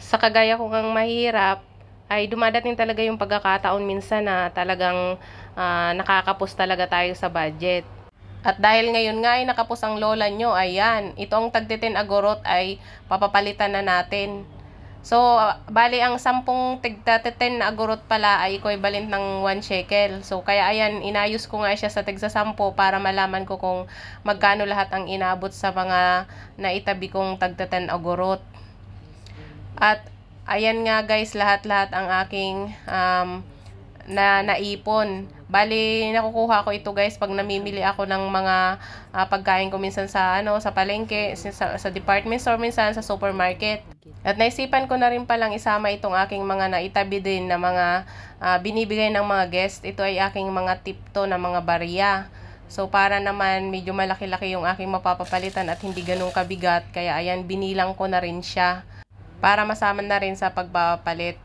sa kagaya ko ngang mahirap, ay dumadating talaga yung pagkakataon minsan na talagang nakakapos talaga tayo sa budget. At dahil ngayon nga ay nakapos ang lola nyo, ayan, itong tagtitin agorot ay papapalitan na natin. So, bali ang 10 tigta-10 na agurot pala ay equivalent ng 1 shekel. So, kaya ayan, inayos ko nga siya sa tigsa 10 para malaman ko kung magkano lahat ang inabot sa mga naitabi kong tagta-10 agurot. At ayan nga guys, lahat-lahat ang aking naipon. Bali, nakukuha ko ito guys pag namimili ako ng mga pagkain ko minsan sa sa palengke, sa department store, minsan sa supermarket. At naisipan ko na rin palang isama itong aking mga naitabi din na mga binibigay ng mga guest. Ito ay aking mga tipto na mga barya. So, para naman medyo malaki-laki yung aking mapapapalitan at hindi ganun kabigat. Kaya ayan, binilang ko na rin siya para masama na rin sa pagpapalit.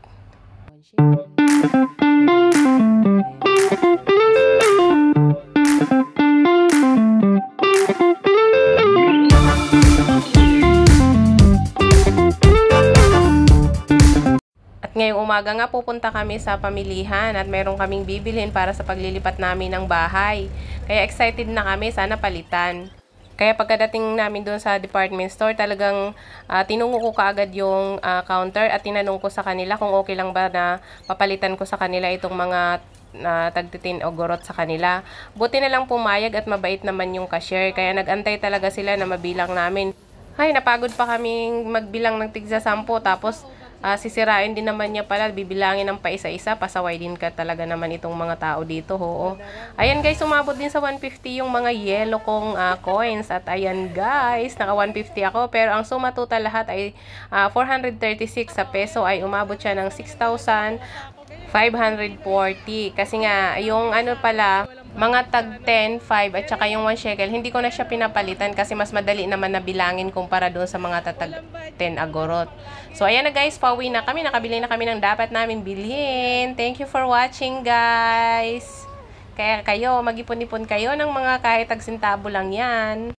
Ngayong umaga nga pupunta kami sa pamilihan at mayroon kaming bibilhin para sa paglilipat namin ng bahay. Kaya excited na kami, sana palitan. Kaya pagkadating namin doon sa department store, talagang tinungo ko kaagad yung counter at tinanong ko sa kanila kung okay lang ba na papalitan ko sa kanila itong mga tagtitin o gorot sa kanila. Buti na lang pumayag at mabait naman yung cashier, kaya nagantay talaga sila na mabilang namin. Ay, napagod pa kaming magbilang ng tigsa 10, tapos sisirain din naman niya pala, bibilangin ng paisa-isa, pasaway din ka talaga naman itong mga tao dito, ho. Ayan guys, umabot din sa 150 yung mga yellow kong coins. At ayan guys, naka 150 ako, pero ang suma total lahat ay 436 sa peso, ay umabot siya ng 6,540. Kasi nga, yung ano pala, mga tag 10, 5 at saka yung 1 shekel, hindi ko na siya pinapalitan kasi mas madali naman na bilangin kumpara doon sa mga tatag 10 agorot. So, ayan na guys, pauwi na kami. Nakabili na kami ng dapat namin bilhin. Thank you for watching guys. Kaya kayo, mag-ipon-ipon kayo ng mga kahit tag-sintabo lang yan.